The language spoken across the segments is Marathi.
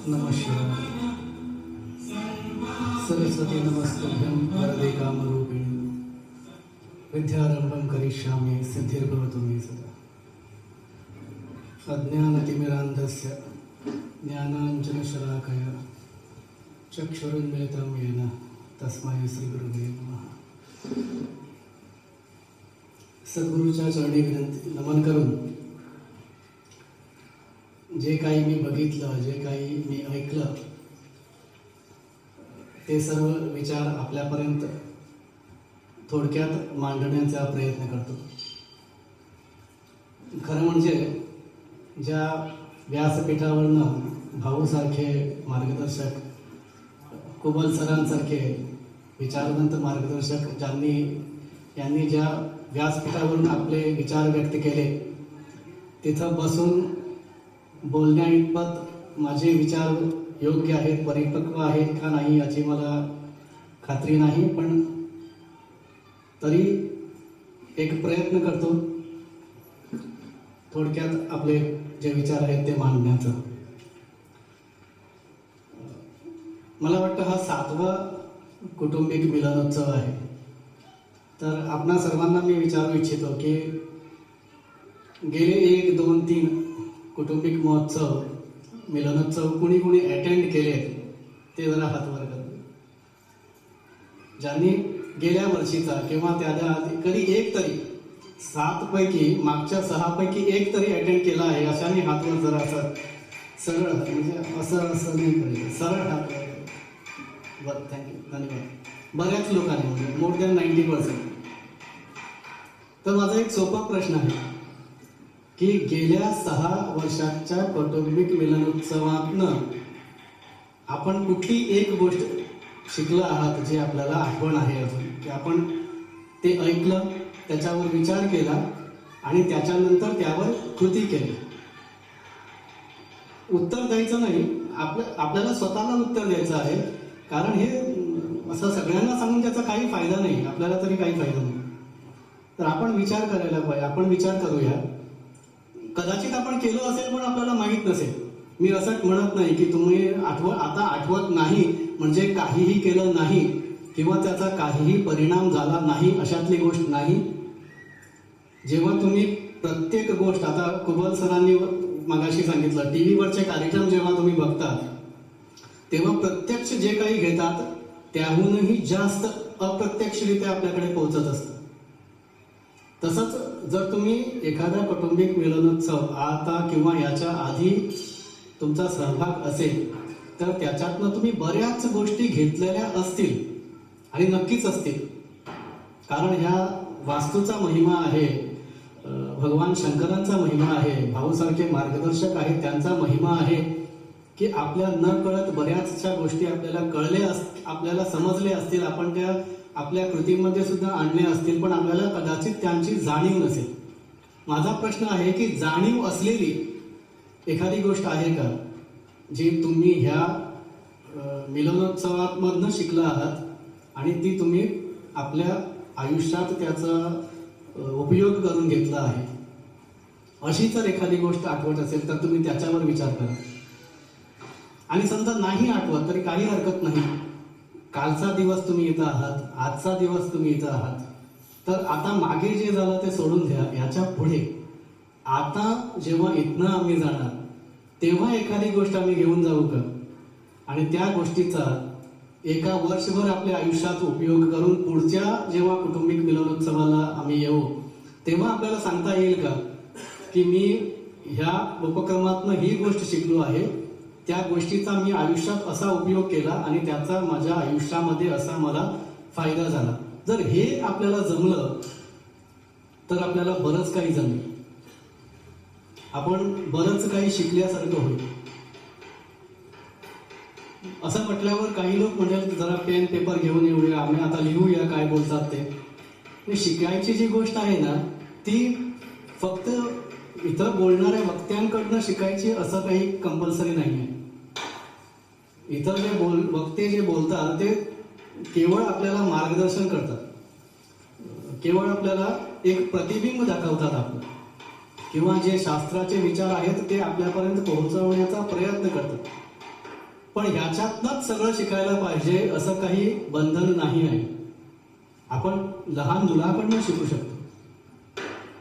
नमः शिवाय. सरस्वती नमस्तुभ्यं वरदे कामरूपिणी. विद्यारंभं करिष्यामि सिद्धिर्भवतु मे सदा. अज्ञानतिमिरान्धस्य ज्ञानाञ्जनशलाकया चक्षुरुन्मिलितं येन तस्मै श्रीगुरुवे नमः. सद्गुरूच्या चरणी विनंती नमन करून जे काही मी बघितलं, जे काही मी ऐकलं, ते सर्व विचार आपल्यापर्यंत थोडक्यात मांडण्याचा प्रयत्न करतो. खरं म्हणजे ज्या व्यासपीठावरनं भाऊसारखे मार्गदर्शक, कुबल सरांसारखे विचारवंत मार्गदर्शक यांनी ज्या व्यासपीठावरून आपले विचार व्यक्त केले, तिथं बसून बोलण्या इतपत माझे विचार योग्य आहेत, परिपक्व आहेत का नाही याची मला खात्री नाही, पण तरी एक प्रयत्न करतो थोडक्यात आपले जे विचार आहेत ते मांडण्याचा. मला वाटतं हा 7वा कौटुंबिक मिलनोत्सव आहे. तर आपणा सर्वांना मी विचारू इच्छितो की गेले 1, 2, 3 कौटुंबिक महोत्सव, मिलनोत्सव कुणी कुणी अटेंड केले ते जरा हात वर करा. ज्यांनी गेल्या वर्षीचा किंवा त्याच्या आधी कधी एक तरी 7 पैकी मागच्या 6 पैकी एक तरी अटेंड केला आहे अशाने हात वर जरा असं सरळ, म्हणजे असं नाही करायचं, सरळ हात वर. बरं, थँक्यू, धन्यवाद. बऱ्याच लोकांनी, म्हणजे मोर दॅन 90%. तर माझा एक सोपा प्रश्न आहे की गेल्या 6 वर्षाच्या कौटुंबिक मिलनोत्सवातनं आपण कुठली एक गोष्ट शिकलं आहात जी आपल्याला आठवण आहे अजून, की आपण ते ऐकलं, त्याच्यावर विचार केला आणि त्याच्यानंतर त्यावर कृती केली. उत्तर द्यायचं नाही, आपल्याला स्वतःला उत्तर द्यायचं आहे. कारण हे असं सगळ्यांना सांगून त्याचा काही फायदा नाही, आपल्याला तरी काही फायदा नाही. तर आपण विचार करायला पाहिजे. आपण विचार करूया. कदाचित आपण केलं असेल पण आपल्याला माहीत नसेल. मी असं म्हणत नाही की तुम्ही आता आठवत नाही म्हणजे काहीही केलं नाही किंवा त्याचा काहीही परिणाम झाला नाही, अशातली गोष्ट नाही. जेव्हा तुम्ही प्रत्येक गोष्ट, आता कुबल सरांनी मगाशी सांगितलं, टीव्हीवरचे कार्यक्रम जेव्हा तुम्ही बघता तेव्हा प्रत्यक्ष जे काही घेतात त्याहूनही जास्त अप्रत्यक्षरित्या आपल्याकडे पोहोचत असतं. तसंच जर तुम्ही एखादा कौटुंबिक मिलनोत्सव आता किंवा याच्या आधी तुमचा सहभाग असेल तर त्याच्यातनं तुम्ही बऱ्याच गोष्टी घेतलेल्या असतील आणि नक्कीच असतील. कारण ह्या वास्तूचा महिमा आहे, भगवान शंकरांचा महिमा आहे, भाऊसारखे मार्गदर्शक आहेत त्यांचा महिमा आहे की आपल्या न कळत बऱ्याचशा गोष्टी आपल्याला आपल्याला समजले असतील, आपण त्या आपल्या कृतीमध्ये सुद्धा आणले असतील, पण आपल्याला कदाचित त्यांची जाणीव नसेल. माझा प्रश्न आहे की जाणीव असलेली एखादी गोष्ट आहे का जी तुम्ही ह्या मिलनोत्सवामधनं शिकला आहात आणि ती तुम्ही आपल्या आयुष्यात त्याचा उपयोग करून घेतला आहे? अशी जर एखादी गोष्ट आठवत असेल तर तुम्ही त्याच्यावर विचार करा. आणि समजा नाही आठवत तरी काही हरकत नाही. कालचा दिवस तुम्ही इथं आहात, आजचा दिवस तुम्ही इथं आहात, तर आता मागे जे झालं ते सोडून द्या. याच्या पुढे आता जेव्हा इथनं आम्ही जाणार तेव्हा एखादी गोष्ट आम्ही घेऊन जाऊ का आणि त्या गोष्टीचा एका वर्षभर आपल्या आयुष्यात उपयोग करून पुढच्या जेव्हा कौटुंबिक मिलनोत्सवाला आम्ही येऊ तेव्हा आपल्याला सांगता येईल का की मी ह्या उपक्रमातनं ही गोष्ट शिकलो आहे, त्या गोष्टीचा मी आयुष्यात असा उपयोग केला आणि त्याचा माझ्या आयुष्यामध्ये असा मला फायदा झाला. जर हे आपल्याला जमलं तर आपल्याला बरंच काही जमेल, आपण बरंच काही शिकल्यासारखं होईल. असं म्हटल्यावर काही लोक म्हणेल जरा पेन पेपर घेऊन येऊया, आम्ही आता लिहूया काय बोलतात ते. शिकायची जी गोष्ट आहे ना ती फक्त इथं बोलणाऱ्या वक्त्यांकडनं शिकायची असं काही कंपल्सरी नाही आहे. इतर जे वक्ते जे बोलतात ते केवळ आपल्याला मार्गदर्शन करतात, केवळ आपल्याला एक प्रतिबिंब दाखवतात आपलं, किंवा जे शास्त्राचे विचार आहेत ते आपल्यापर्यंत पोहोचवण्याचा प्रयत्न करतात. पण ह्याच्यातनंच सगळं शिकायला पाहिजे असं काही बंधन नाही आहे. आपण लहान मुलाकडनं शिकू शकतो,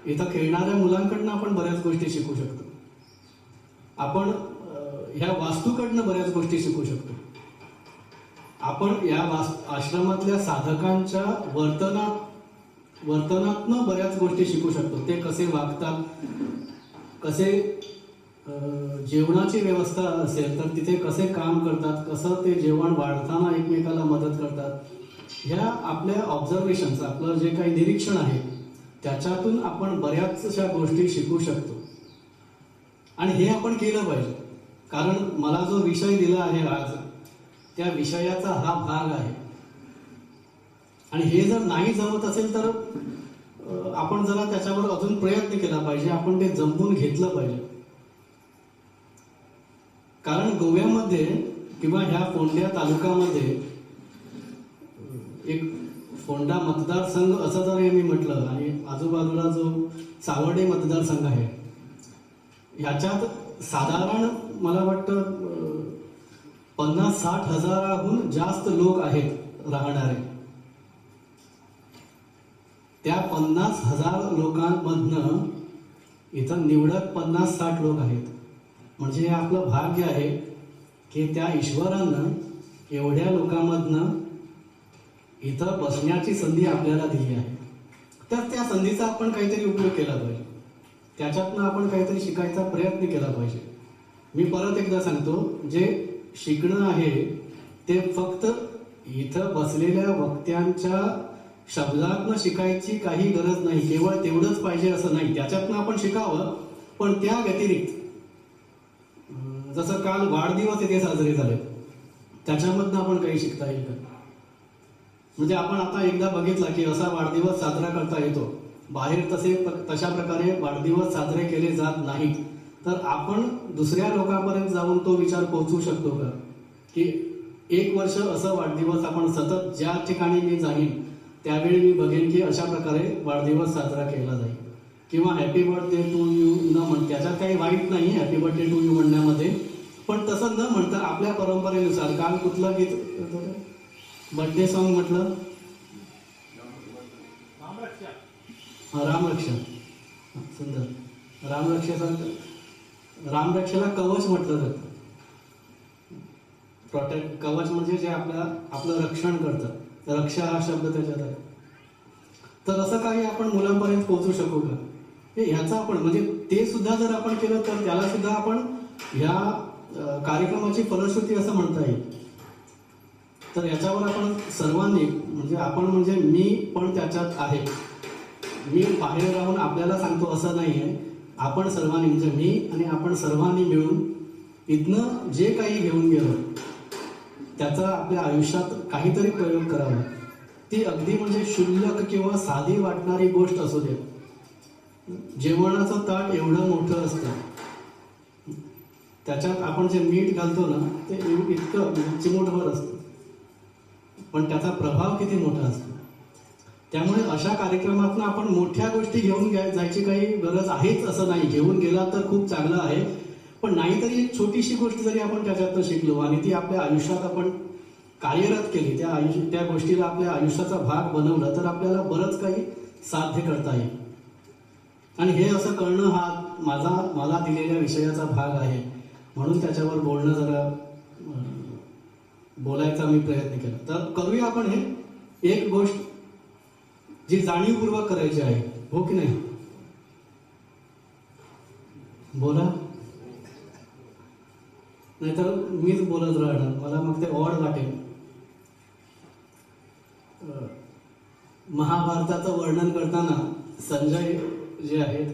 इथं खेळणाऱ्या मुलांकडनं आपण बऱ्याच गोष्टी शिकू शकतो, आपण ह्या वास्तूकडनं बऱ्याच गोष्टी शिकू शकतो, आपण या आश्रमातल्या साधकांच्या वर्तनातनं बऱ्याच गोष्टी शिकू शकतो. ते कसे वागतात, कसे जेवणाची व्यवस्था असेल तर तिथे कसे काम करतात, कसं ते जेवण वाढताना एकमेकाला मदत करतात, ह्या आपल्या ऑब्झर्वेशन्स, आपलं जे काही निरीक्षण आहे त्याच्यातून आपण बऱ्याचशा गोष्टी शिकू शकतो. आणि हे आपण केलं पाहिजे, कारण मला जो विषय दिला आहे आज त्या विषयाचा हा भाग आहे. आणि हे जर नाही जमत असेल तर आपण जरा त्याच्यावर अजून प्रयत्न केला पाहिजे, आपण ते जमवून घेतलं पाहिजे. कारण गोव्यामध्ये किंवा ह्या फोंडा तालुक्यामध्ये एक फोंडा मतदारसंघ असं जर मी म्हटलं आणि आजूबाजूला जो सावर्डे मतदारसंघ आहे ह्याच्यात साधारण मला वाटतं 50-60 हजाराहून जास्त लोक आहेत राहणारे. त्या 50,000 लोकांमधनं इथं निवडक 50-60 लोक आहेत. म्हणजे हे आपलं भाग्य आहे की त्या ईश्वरानं एवढ्या लोकांमधनं इथं बसण्याची संधी आपल्याला दिली आहे. तर त्या संधीचा आपण काहीतरी उपयोग केला पाहिजे, त्याच्यातनं आपण काहीतरी शिकायचा प्रयत्न केला पाहिजे. मी परत एकदा सांगतो, जे शिकणं आहे ते फक्त इथं बसलेल्या वक्त्यांच्या शब्दातनं शिकायची काही गरज नाही, केवळ तेवढंच पाहिजे असं नाही, त्याच्यातनं आपण शिकावं. पण त्या व्यतिरिक्त जसं काल वाढदिवस इथे साजरे झाले त्याच्यामधनं आपण काही शिकता येईल का? म्हणजे आपण आता एकदा बघितला की असा वाढदिवस साजरा करता येतो, बाहेर तशा प्रकारे वाढदिवस साजरे केले जात नाहीत. तर आपण दुसऱ्या लोकांपर्यंत जाऊन तो विचार पोहोचवू शकतो का की 1 वर्ष असं वाढदिवस आपण सतत ज्या ठिकाणी मी जाईन त्यावेळी मी बघेन की अशा प्रकारे वाढदिवस साजरा केला जाईल. किंवा हॅपी बर्थडे टू यू न म्हण, त्याच्यात काही वाईट नाही हॅपी बर्थडे टू यू म्हणण्यामध्ये, पण तसं न म्हणता आपल्या परंपरेनुसार काल कुठलं गीत बर्थडे सॉन्ग म्हटलं, रामरक्षा. सुंदर. रामरक्षेला कवच म्हटलं जातं. प्रोटेक्ट, कवच म्हणजे जे आपलं रक्षण करतं, रक्षा हा शब्द त्याच्यात आहे. तर असं काही आपण मुलांपर्यंत पोहोचू शकू का, ह्याचा आपण म्हणजे ते सुद्धा जर आपण केलं तर त्याला सुद्धा आपण ह्या कार्यक्रमाची फलश्रुती असं म्हणता येईल. तर याच्यावर आपण सर्वांनी म्हणजे आपण म्हणजे मी पण त्याच्यात आहे, मी बाहेर राहून आपल्याला सांगतो असं नाही आहे, आपण सर्वांनी म्हणजे मी आणि आपण सर्वांनी मिळून इथनं जे काही घेऊन गेलो त्याचा आपल्या आयुष्यात काहीतरी प्रयोग करावा. ती अगदी म्हणजे क्षुल्लक किंवा साधी वाटणारी गोष्ट असू दे. जेवणाचं ताट एवढं मोठं असतं, त्याच्यात आपण जे मीठ घालतो ना ते इतकं चिमूटभर असतं, पण त्याचा प्रभाव किती मोठा असतो. त्यामुळे अशा कार्यक्रमातून आपण मोठ्या गोष्टी घेऊन जायची काही गरज आहेच असं नाही. घेऊन गेला तर खूप चांगलं आहे, पण नाहीतरी एक छोटीशी गोष्ट जरी आपण त्याच्यातनं शिकलो आणि ती आपल्या आयुष्यात आपण कार्यरत केली, त्या गोष्टीला आपल्या आयुष्याचा भाग बनवलं तर आपल्याला बरंच काही साध्य करता येईल. आणि हे असं करणं हा मला दिलेल्या विषयाचा भाग आहे, म्हणून त्याच्यावर बोलणं जरा बोलायचा मी प्रयत्न केला. तर करूया आपण हे एक गोष्ट जी जाणीवपूर्वक करायची आहे, हो की नाही? बोला, नाहीतर मीच बोलत राहणार, मला मग ते ऑड वाटेल. महाभारताचं वर्णन करताना संजय जे आहेत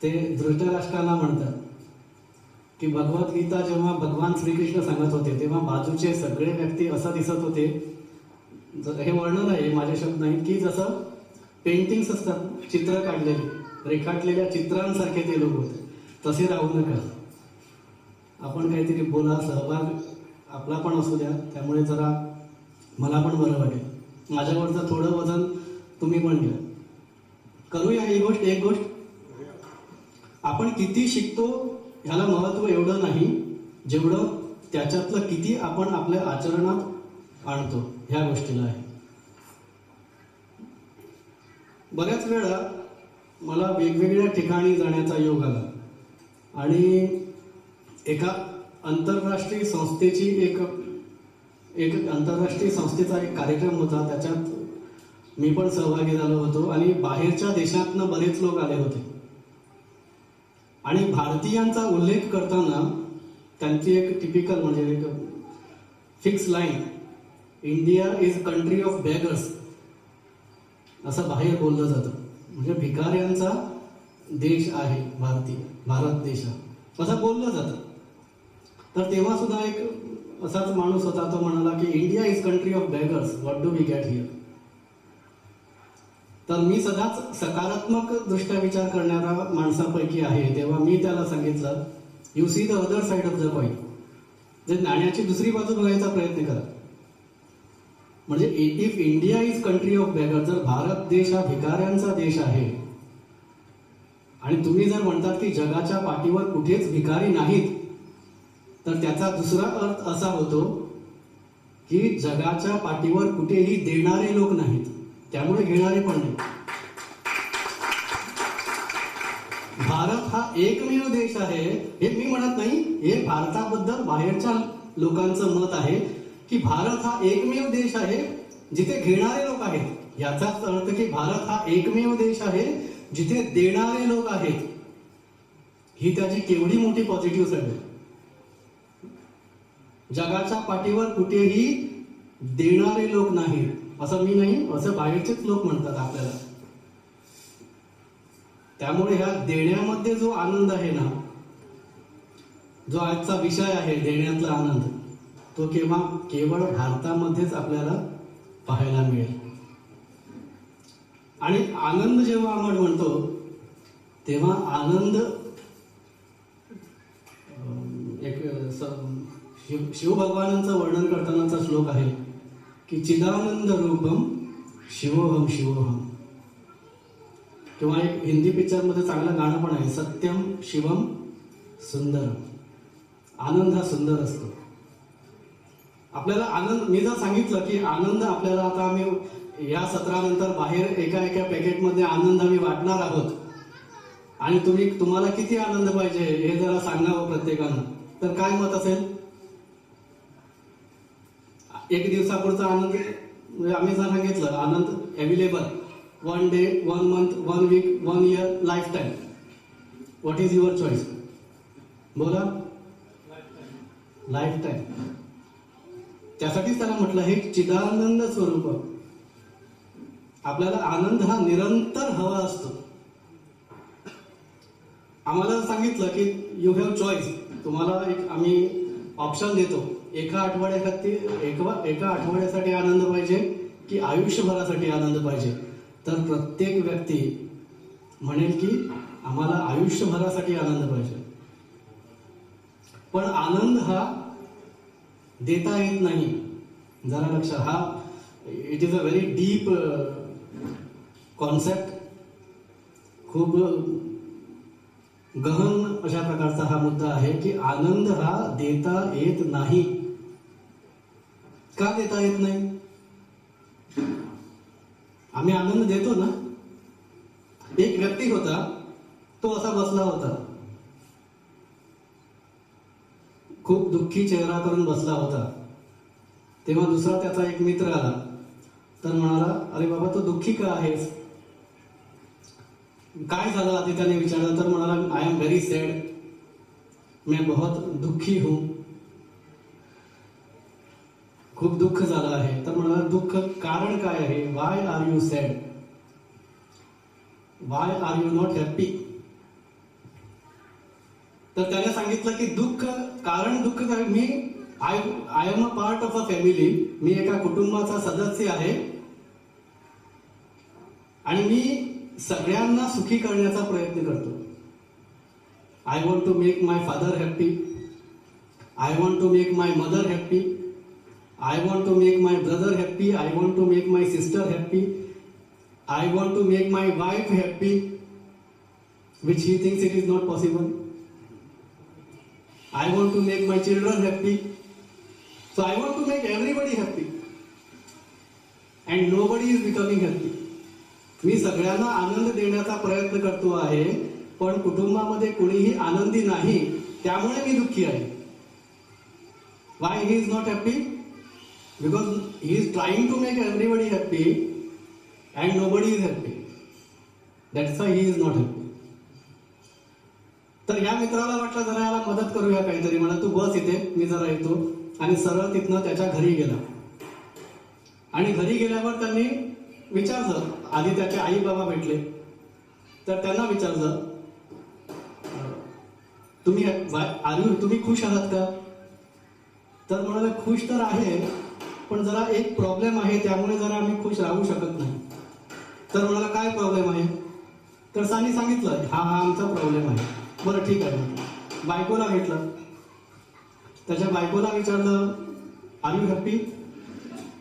ते धृतराष्ट्राला म्हणतात की भगवद्गीता जेव्हा भगवान श्रीकृष्ण सांगत होते तेव्हा बाजूचे सगळे व्यक्ती असं दिसत होते, हे वर्णन आहे माझे शब्द नाहीत, की जसं पेंटिंग्स असतात, चित्र काढलेले रेखाटलेल्या चित्रांसारखे ते लोक होते. तसे राहू नका, आपण काहीतरी बोला, सहभाग आपला पण असू द्या, त्यामुळे जरा मला पण बरं वाटेल. माझ्यावरचं थोडं वजन तुम्ही पण घ्या. करूया ही गोष्ट. एक गोष्ट आपण किती शिकतो ह्याला महत्व एवढं नाही जेवढं त्याच्यातलं किती आपण आपल्या आचरणात आणतो ह्या गोष्टीला आहे. बऱ्याच वेळा मला वेगवेगळ्या ठिकाणी जाण्याचा योग आला आणि एका आंतरराष्ट्रीय संस्थेची एक आंतरराष्ट्रीय संस्थेचा एक कार्यक्रम होता. त्याच्यात मी पण सहभागी झालो होतो आणि बाहेरच्या देशातनं बरेच लोक आले होते आणि भारतीयांचा उल्लेख करताना त्यांची एक टिपिकल म्हणजे एक fix line, India is country of beggars, असं बाहेर बोललं जातं. म्हणजे भिकाऱ्यांचा देश आहे भारत देश असं बोललं जातं. तर तेव्हा सुद्धा एक असाच माणूस होता, तो म्हणाला की India is country of beggars, what do we get here. तर मी सदाच सकारात्मक दृष्ट्या विचार करणाऱ्या माणसापैकी आहे. तेव्हा मी त्याला सांगितलं, you see the other side of the coin, जे नाण्याची दुसरी बाजू बघायचा प्रयत्न करा. म्हणजे if India is country of beggar, जर भारत देश हा भिकाऱ्यांचा देश आहे आणि तुम्ही जर म्हणतात की जगाच्या पाठीवर कुठेच भिकारी नाहीत, तर त्याचा दुसरा अर्थ असा होतो की जगाच्या पाठीवर कुठेही देणारे लोक नाहीत, त्यामुळे घेणारे पण नाही. भारत हा एकमेव देश आहे, हे मी म्हणत नाही, हे भारताबद्दल बाहेरच्या लोकांचं मत आहे की भारत हा एकमेव देश आहे जिथे घेणारे लोक आहेत. याचाच अर्थ की भारत हा एकमेव देश आहे जिथे देणारे लोक आहेत. ही त्याची केवढी मोठी पॉझिटिव्ह साईड आहे. जगाच्या पाठीवर कुठेही देणारे लोक नाहीत, असं मी नाही, असं बाहेरचेच लोक म्हणतात आपल्याला. त्यामुळे ह्या देण्यामध्ये जो आनंद आहे ना, जो आजचा विषय आहे देण्यातला आनंद, तो केवळ भारतामध्येच आपल्याला पाहायला मिळेल. आणि आनंद जेव्हा आपण म्हणतो तेव्हा आनंद एक शिवभगवानांचं वर्णन करतानाचा श्लोक आहे की चिदानंद रूपम शिवोहम शिवोहम. किंवा एक हिंदी पिक्चर मध्ये चांगलं गाणं पण आहे, सत्यम शिवम सुंदरम. आनंद हा सुंदर असतो. आपल्याला आनंद, मी जर सांगितलं की आनंद आपल्याला, आता आम्ही या सत्रानंतर बाहेर एका एका पॅकेटमध्ये आनंद आम्ही वाटणार आहोत आणि तुम्हाला किती आनंद पाहिजे हे जरा सांगावं प्रत्येकानं, तर काय मत असेल? एक दिवसापुरता आनंद, म्हणजे आम्ही जर सांगितलं आनंद available 1 day, 1 month, 1 week, 1 year, life time, what is your choice? बोला. Life time. त्यासाठीच त्याला म्हटलं हे चिदानंद स्वरूप. आपल्याला आनंद हा निरंतर हवा असतो. आम्हाला सांगितलं की यू हॅव चॉईस, तुम्हाला एक आम्ही ऑप्शन देतो, एका आठवड्यासाठी आनंद पाहिजे की आयुष्यभरासाठी आनंद पाहिजे. तर प्रत्येक व्यक्ती म्हणेल की आम्हाला आयुष्यभरासाठी आनंद पाहिजे. पण आनंद हा देता येत नाही. जरा लक्षात, हा it is a very deep concept. खूप गहन अशा प्रकारचा हा मुद्दा आहे की आनंद हा देता येत नाही. का देता येत नाही? आम्ही आनंद देतो ना. एक व्यक्ती होता, तो असा बसला होता, खूप दुःखी चेहरा करून बसला होता. तेव्हा दुसरा त्याचा एक मित्र आला, तर म्हणाला, अरे बाबा तू दुःखी का आहेस? काय झालं आधी त्याने विचारलं. तर म्हणाला, आय एम व्हेरी सैड, मैं बहुत दुःखी हूं, खूप दुःख झालं आहे. तर म्हणाला, दुःख कारण काय आहे? Why are you sad? Why are you not happy? तर त्याने सांगितलं की दुःख काय, मी I am a part of a family, मी एका कुटुंबाचा सदस्य आहे आणि मी सगळ्यांना सुखी करण्याचा प्रयत्न करतो. I want to make my father happy, I want to make my mother happy, I want to make my brother happy, I want to make my sister happy, I want to make my wife happy, which he thinks it is not possible. I want to make my children happy. So I want to make everybody happy and nobody is becoming happy. मी सगळ्यांना आनंद देण्याचा प्रयत्न करतो आहे, पण कुटुंबामध्ये कोणीही आनंदी नाही, त्यामुळे मी दुःखी आहे. Why he is not happy? Because he is trying to make everybody happy and nobody is happy. That's why he is not happy. तर या मित्राला वाटलं जरा याला मदत करूया काहीतरी, म्हणा तू बस इथे, मी जरा येतो, आणि सरळ तिथनं त्याच्या घरी गेला. आणि घरी गेल्यावर त्यांनी विचारलं, आधी त्याचे आई बाबा भेटले, तर त्यांना विचारलं, तुम्ही खुश आहात का? तर म्हणाले खुश तर आहे, पण जरा एक प्रॉब्लेम आहे, त्यामुळे जरा आम्ही खुश राहू शकत नाही. तर म्हणाला काय प्रॉब्लेम आहे? तर त्यांनी सांगितलं, हा आमचा प्रॉब्लेम आहे. बरं ठीक आहे. बायकोला भेटलं, त्याच्या बायकोला विचारलं, आर यू हॅपी?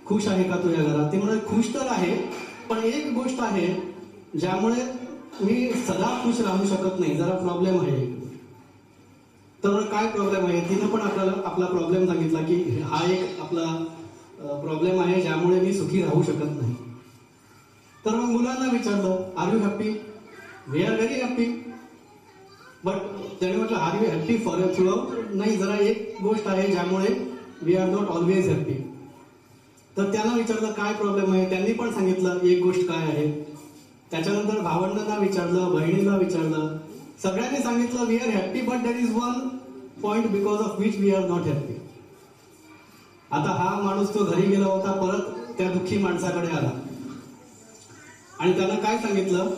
खुश आहे का तुझ्या घरात? ते म्हणाले खुश तर आहे, पण एक गोष्ट आहे ज्यामुळे मी सदा खुश राहू शकत नाही, जरा प्रॉब्लेम आहे. तर काय प्रॉब्लेम आहे? तिनं पण आपला प्रॉब्लेम सांगितला की हा एक आपला प्रॉब्लेम आहे ज्यामुळे मी सुखी राहू शकत नाही. तर मग मुलांना विचारलं, are you happy? We are very happy. But त्याने म्हटलं, are you happy for a through? नाही, जरा एक गोष्ट आहे ज्यामुळे we are not always happy. तर त्यांना विचारलं काय प्रॉब्लेम आहे? त्यांनी पण सांगितलं एक गोष्ट काय आहे. त्याच्यानंतर भावंडांना विचारलं, बहिणीला विचारलं, सगळ्यांनी सांगितलं we are happy, but there is one point because of which we are not happy. आता हा माणूस तो घरी गेला होता, परत त्या दुःखी माणसाकडे आला आणि त्यानं काय सांगितलं,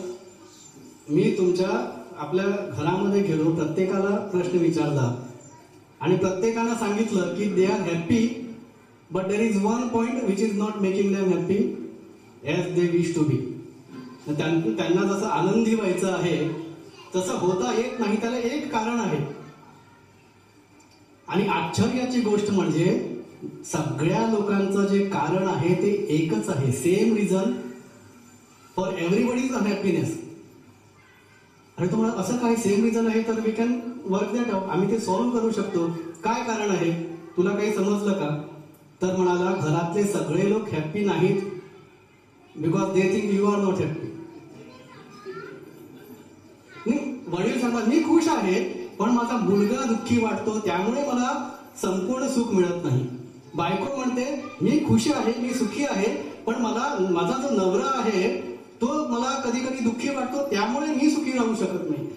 मी आपल्या घरामध्ये गेलो, प्रत्येकाला प्रश्न विचारला आणि प्रत्येकानं सांगितलं की they are happy, but there is one point which is not making them happy as they wish to be. त्यांना जसं आनंदी व्हायचं आहे तसं होता येत नाही, त्याला एक कारण आहे. आणि आश्चर्याची गोष्ट म्हणजे सगळ्या लोकांचं जे कारण आहे ते एकच आहे, same reason for everybody's unhappiness. आणि तुम्हाला असं काय सेम रिझन आहे, तर we can work that out. आम्ही ते सॉल्व्ह करू शकतो. काय कारण आहे तुला काही समजलं का? तर म्हणाला, घरातले सगळे लोक हॅपी नाहीत because they think you are not happy. वडील सांगतात मी खुश आहे, पण माझा मुलगा दुःखी वाटतो, त्यामुळे मला संपूर्ण सुख मिळत नाही. बायको म्हणते मी खुश आहे, मी सुखी आहे, पण माझा जो नवरा आहे तो मला कधी कधी दुःखी वाटतो, त्यामुळे मी सुखी राहू शकत नाही.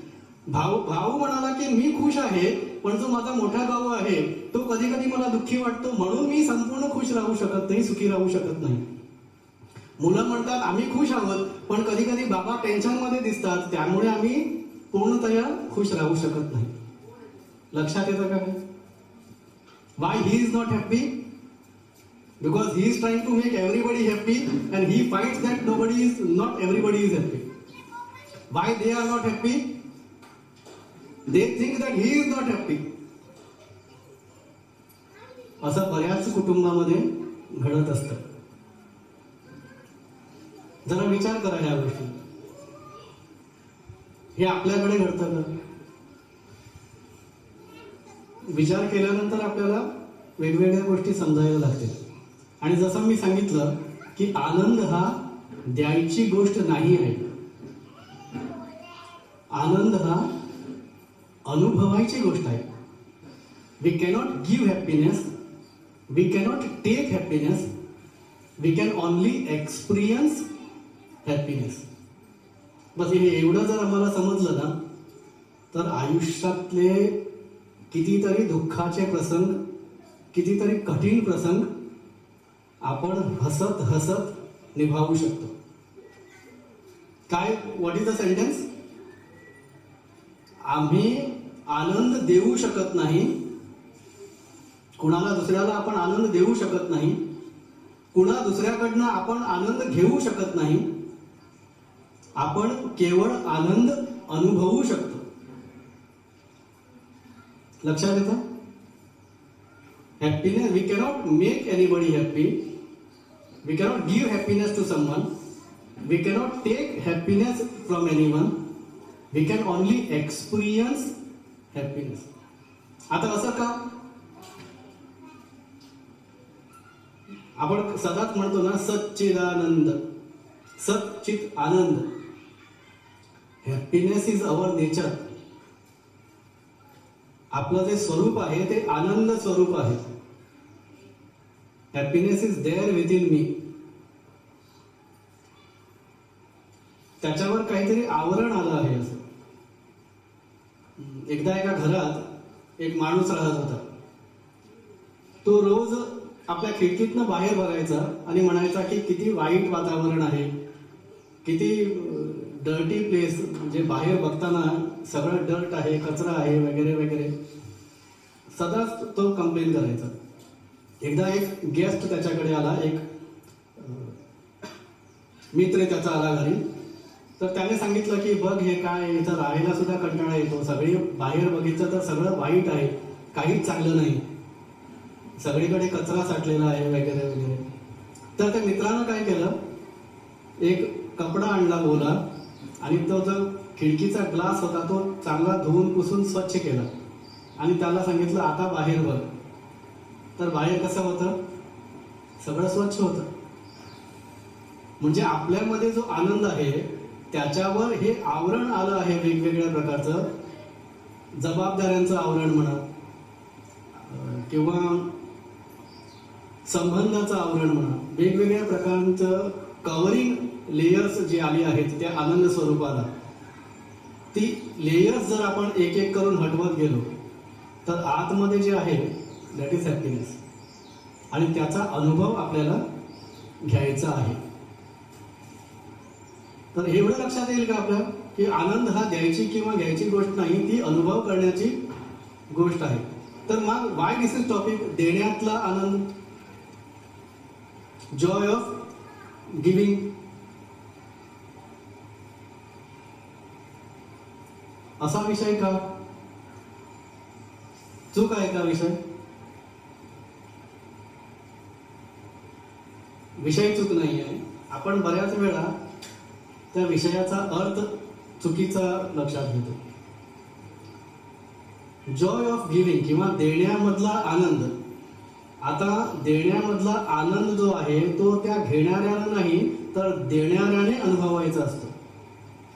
भाऊ म्हणाला की मी खुश आहे, पण जो माझा मोठा भाऊ आहे तो कधी कधी मला दुःखी वाटतो, म्हणून मी संपूर्ण खुश राहू शकत नाही, सुखी राहू शकत नाही. मुलं म्हणतात आम्ही खुश आहोत, पण कधी कधी बाबा टेन्शन मध्ये दिसतात, त्यामुळे आम्ही पूर्णतया खुश राहू शकत नाही. लक्षात येतं का? Why he is not happy? Because he is trying to make everybody happy and he finds that nobody is not everybody is happy. Why they are not happy? They think that he is not happy. असं बऱ्याच कुटुंबामध्ये घडत असतं. जरा विचार करा या गोष्टी. हे आपल्याकडे घडतं का? विचार केल्यानंतर आपल्याला वेगवेगळ्या गोष्टी समजायला लागतील. आणि जसं मी सांगितलं की आनंद हा द्यायची गोष्ट नाही आहे, आनंद हा अनुभवायची गोष्ट आहे. We cannot give happiness, we cannot take happiness, we can only experience happiness. बस हे एवढं जर आम्हाला समजलं ना, तर आयुष्यातले कितीतरी दुःखाचे प्रसंग, कितीतरी कठीण प्रसंग आपण हसत हसत निभावू शकतो. काय, व्हॉट इज द सेंटेन्स? आम्ही आनंद देऊ शकत नाही, कुणाला दुसऱ्याला आपण आनंद देऊ शकत नाही, कुणा दुसऱ्याकडनं आपण आनंद घेऊ शकत नाही, आपण केवळ आनंद अनुभवू शकतो. लक्षात येतं? Happiness, we cannot make anybody happy, we cannot give happiness to someone, we cannot take happiness from anyone, we can only experience happiness. आता असं का? आपण सदाच म्हणतो ना, सच्चिदानंद, सच्चित आनंद. Happiness is our nature. आपलं जे स्वरूप आहे ते आनंद स्वरूप आहे. Happiness is there within me. त्याच्यावर काहीतरी आवरण आलं आहे असं. एकदा एका घरात एक माणूस राहत होता. तो रोज आपल्या खिडकीतनं बाहेर बघायचा आणि म्हणायचा की किती वाईट वातावरण आहे, किती डर्टी प्लेस, म्हणजे बाहेर बघताना सगळं डर्ट आहे, कचरा आहे वगैरे वगैरे. सदाच तो कंप्लेन करायचा. एकदा एक गेस्ट त्याच्याकडे आला, एक मित्र त्याचा आला घरी. तर त्याने सांगितलं की बघ हे काय, इथं राहायला सुद्धा कंटाळा येतो, सगळी बाहेर बघितलं तर सगळं वाईट आहे, काहीच चांगलं नाही, सगळीकडे कचरा साठलेला आहे वगैरे वगैरे. तर त्या मित्रानं काय केलं, एक कपडा आणला ओला आणि तो जो खिडकीचा ग्लास होता तो चांगला धुवून पुसून स्वच्छ केला आणि त्याला सांगितलं आता बाहेर बघ. तर बाहेर कसं होतं, सगळं स्वच्छ होतं. म्हणजे आपल्यामध्ये जो आनंद आहे त्याच्यावर हे आवरण आलं आहे वेगवेगळ्या प्रकारचं. जबाबदाऱ्यांचं आवरण म्हणा किंवा संबंधाचं आवरण म्हणा, वेगवेगळ्या प्रकारचं कव्हरिंग लेयर्स जी आली आहेत त्या आनंद स्वरूपाला. ती लेयर्स जर आपण एक एक करून हटवत गेलो तर आतमध्ये जे आहे दॅट इज हॅपीनेस. आणि त्याचा अनुभव आपल्याला घ्यायचा आहे. तर एवढं लक्षात येईल का आपल्या की आनंद हा द्यायची किंवा घ्यायची गोष्ट नाही, ती अनुभव करण्याची गोष्ट आहे. तर मग वाय दिस इज टॉपिक, देण्यातला आनंद, जॉय ऑफ गिव्हिंग. असा विषय का, चूक आहे का विषय? विषय चूक नाही आहे. आपण बऱ्याच वेळा त्या विषयाचा अर्थ चुकीचा लक्षात घेतो. जॉय ऑफ गिव्हिंग किंवा देण्यामधला आनंद. आता देण्यामधला आनंद जो आहे तो त्या घेणाऱ्याला नाही तर देणाऱ्याने अनुभवायचा असतो.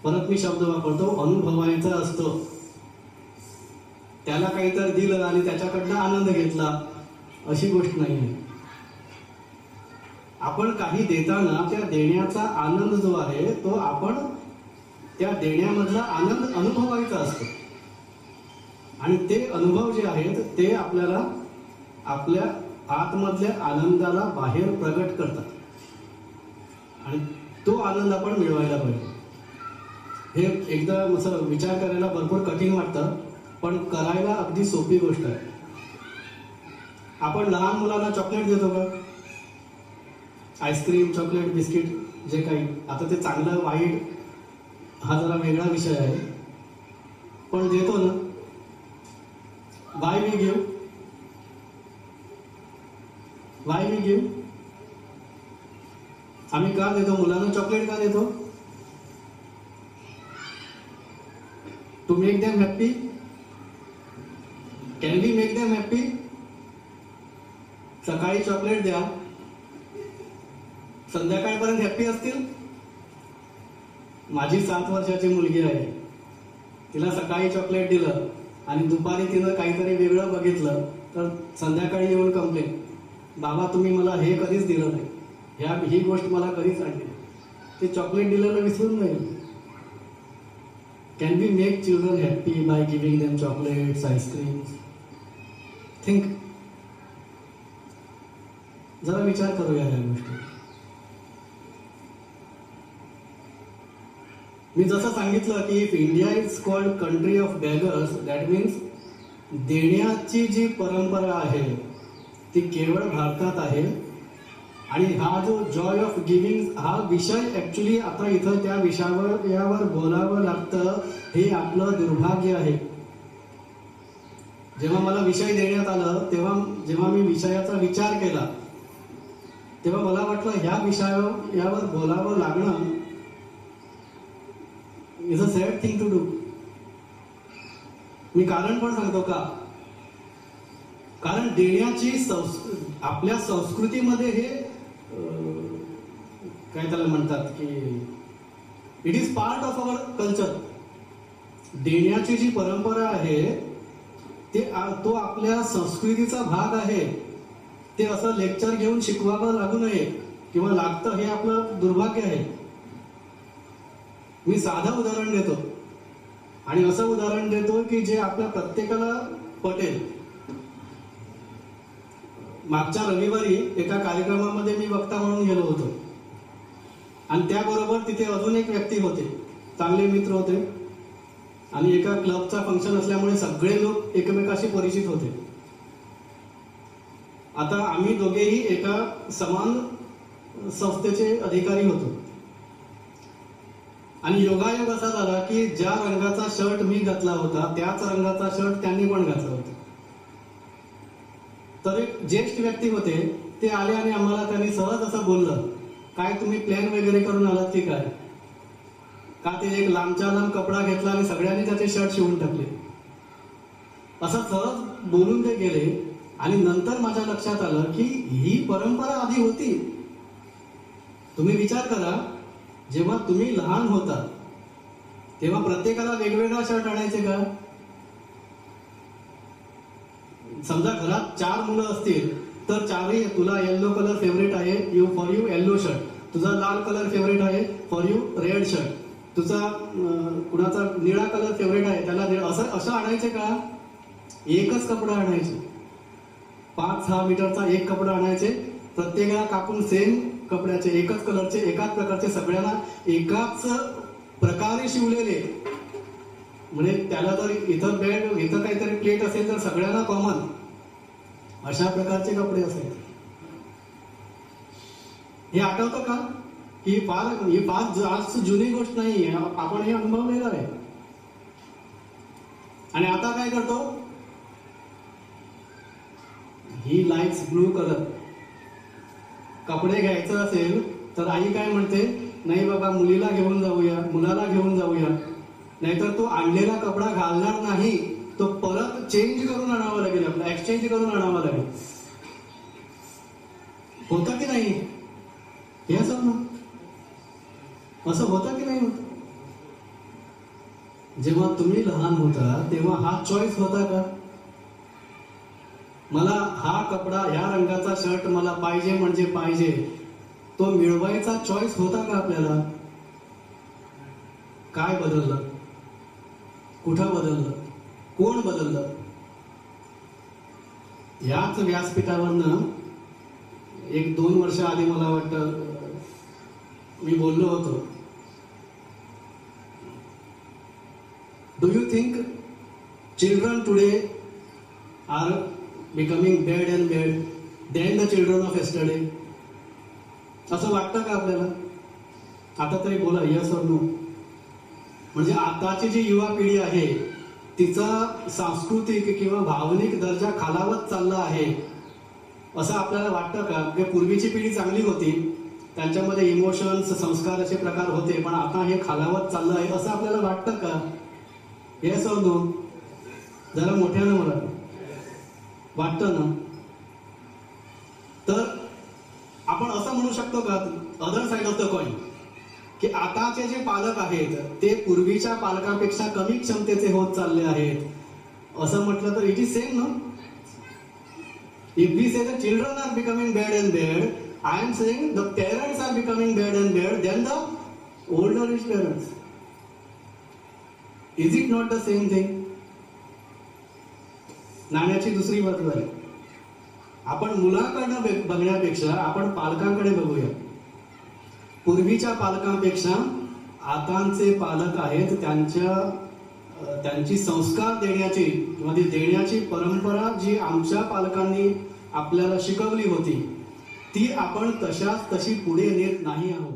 परत मी शब्द वापरतो, अनुभवायचा असतो. त्याला काहीतरी दिलं आणि त्याच्याकडनं आनंद घेतला अशी गोष्ट नाही. आपण काही देताना त्या देण्याचा आनंद जो आहे तो आपण त्या देण्यामधला आनंद अनुभवायचा असतो. आणि ते अनुभव जे आहेत ते आपल्याला आपल्या आतमधल्या आनंदाला बाहेर प्रगट करतात. आणि तो आनंद आपण मिळवायला पाहिजे. हे एकदा असं विचार करायला भरपूर कठीण वाटतं, पण करायला अगदी सोपी गोष्ट आहे. आपण लहान मुलांना चॉकलेट देतो का? आईस्क्रीम, चॉकलेट, बिस्किट जे काही. आता ते चांगलं वाईट हा जरा वेगळा विषय आहे, पण देतो ना. Why we give, why we give. आम्ही का देतो मुलांना चॉकलेट, का देतो? To make them happy. Can we make them happy? सकाळी चॉकलेट द्या, संध्याकाळपर्यंत हॅप्पी असतील? माझी 7 वर्षाची मुलगी आहे, तिला सकाळी चॉकलेट दिलं आणि दुपारी तिनं काहीतरी वेगळं बघितलं तर संध्याकाळी येऊन कंप्लेन, बाबा तुम्ही मला हे कधीच दिलं नाही, ही गोष्ट मला कधीच आणली. ते चॉकलेट दिलेलं विसरून जाईल. Can we make children happy by giving them chocolates, ice creams? Think. जरा विचार करूया या गोष्टी. मी जसं सांगितलं की if India is called country of beggars, that means देण्याची जी परंपरा आहे ती केवळ भारतात आहे. आणि हा जो जॉय ऑफ गिव्हिंग हा विषय ऍक्च्युली आता इथं त्या विषयावर यावर बोलावं लागतं, हे आपलं दुर्भाग्य आहे. जेव्हा मला विषय देण्यात आलं तेव्हा जेव्हा मी विषयाचा विचार केला तेव्हा मला वाटलं ह्या विषयावर यावर बोलावं लागणं is a sad thing to do. मी कारण पण सांगतो का, कारण देण्याची आपल्या संस्कृतीमध्ये हे काय त्याला म्हणतात की it is part of our culture. देण्याची जी परंपरा आहे तो आपल्या संस्कृतीचा भाग आहे. ते असं लेक्चर घेऊन शिकवावं लागू नये किंवा लागतं हे आपलं दुर्भाग्य आहे. मी साधं उदाहरण देतो आणि असं उदाहरण देतो की जे आपल्या प्रत्येकाला पटेल. मागच्या रविवारी एका कार्यक्रमामध्ये मी वक्ता म्हणून गेलो होतो आणि त्याबरोबर तिथे अजून एक व्यक्ती होते, चांगले मित्र होते आणि एका क्लबचा फंक्शन असल्यामुळे सगळे लोक एकमेकाशी परिचित होते. आता आम्ही दोघेही एका समान संस्थेचे अधिकारी होतो आणि योगायोग असा झाला की ज्या रंगाचा शर्ट मी घातला होता त्याच रंगाचा शर्ट त्यांनी पण घातला होता. तर एक ज्येष्ठ व्यक्ती होते, ते आले आणि आम्हाला त्यांनी सहज असं बोललं, काय तुम्ही प्लॅन वगैरे करून आलात की काय? का ते एक लांबच्या लांब कपडा घेतला आणि सगळ्यांनी त्याचे शर्ट शिवून टाकले. असं सहज बोलून ते गेले आणि नंतर माझ्या लक्षात आलं की ही परंपरा आधी होती. तुम्ही विचार करा, जेव्हा तुम्ही लहान होता तेव्हा प्रत्येकाला वेगवेगळा शर्ट आणायचे का? समजा घरात 4 मुलं असतील तर चारही, तुला येल्लो कलर फेवरेट आहे, फॉर यू येल्लो शर्ट, तुझा लाल कलर फेवरेट आहे, फॉर यू रेड शर्ट, तुझा कुणाचा निळा कलर फेवरेट आहे त्याला असं आणायचे का? एकच कपडा आणायचे. 5-6 मीटरचा एक कपडा आणायचे, प्रत्येकाला कापून सेम कपड्याचे, एकच कलरचे, एकाच प्रकारचे, सगळ्यांना एकाच प्रकारे शिवलेले. म्हणजे त्याला जर इथं काहीतरी प्लेट असेल तर सगळ्यांना कॉमन, अशा प्रकारचे कपडे असायचे. हे आठवतं का? ही फार जास्त जुनी गोष्ट नाही, आपण हे अनुभवलेलं आहे. आणि आता काय करतो? ही लाईट्स ब्लू कलर. कपडे घ्यायचं असेल तर आई काय म्हणते, नाही बाबा मुलीला घेऊन जाऊया, मुलाला घेऊन जाऊया, नाहीतर तो आणलेला कपडा घालणार नाही, तो परत चेंज करून आणावा लागेल, आपला एक्सचेंज करून आणावा लागेल. होतं की नाही? हे असं होतं की नाही होत? जेव्हा तुम्ही लहान होता तेव्हा हा चॉईस होता का? मला हा कपडा, ह्या रंगाचा शर्ट मला पाहिजे म्हणजे पाहिजे, तो मिळवायचा चॉईस होता का आपल्याला? काय बदललं? कुठं बदललं? कोण बदललं? याच व्यासपीठावरनं 1-2 वर्ष आधी मला वाटतं मी बोललो होतो, do you think children today are becoming bad and bad then the children of yesterday? असं वाटतं का आपल्याला? आता तरी बोला, यस और नो. म्हणजे आताची जी युवा पिढी आहे तिचा सांस्कृतिक किंवा भावनिक दर्जा खालावत चालला आहे असं आपल्याला वाटतं का? की पूर्वीची पिढी चांगली होती, त्यांच्यामध्ये इमोशन्स, संस्कार असे प्रकार होते, पण आता हे खालावत चाललं आहे असं आपल्याला वाटतं का? येस और नो? जरा मोठ्यानं मला वाटतं ना? तर आपण असं म्हणू शकतो का, other side of the coin, की आताचे जे पालक आहेत ते पूर्वीच्या पालकांपेक्षा कमी क्षमतेचे होत चालले आहेत, असं म्हटलं तर इट इज सेम ना? If we say the children are becoming bad and bad, I am saying the parents are becoming bad and bad then the older age parents. Is it not the same thing? नाण्याची दुसरी बाजू आहे. आपण मुलाकडनं बघण्यापेक्षा आपण पालकांकडे बघूया. पूर्वीच्या पालकांपेक्षा आताचे पालक आहेत, त्यांची संस्कार देण्याची किंवा ती देण्याची परंपरा जी आमच्या पालकांनी आपल्याला शिकवली होती ती आपण तशी पुढे नेत नाही आहोत.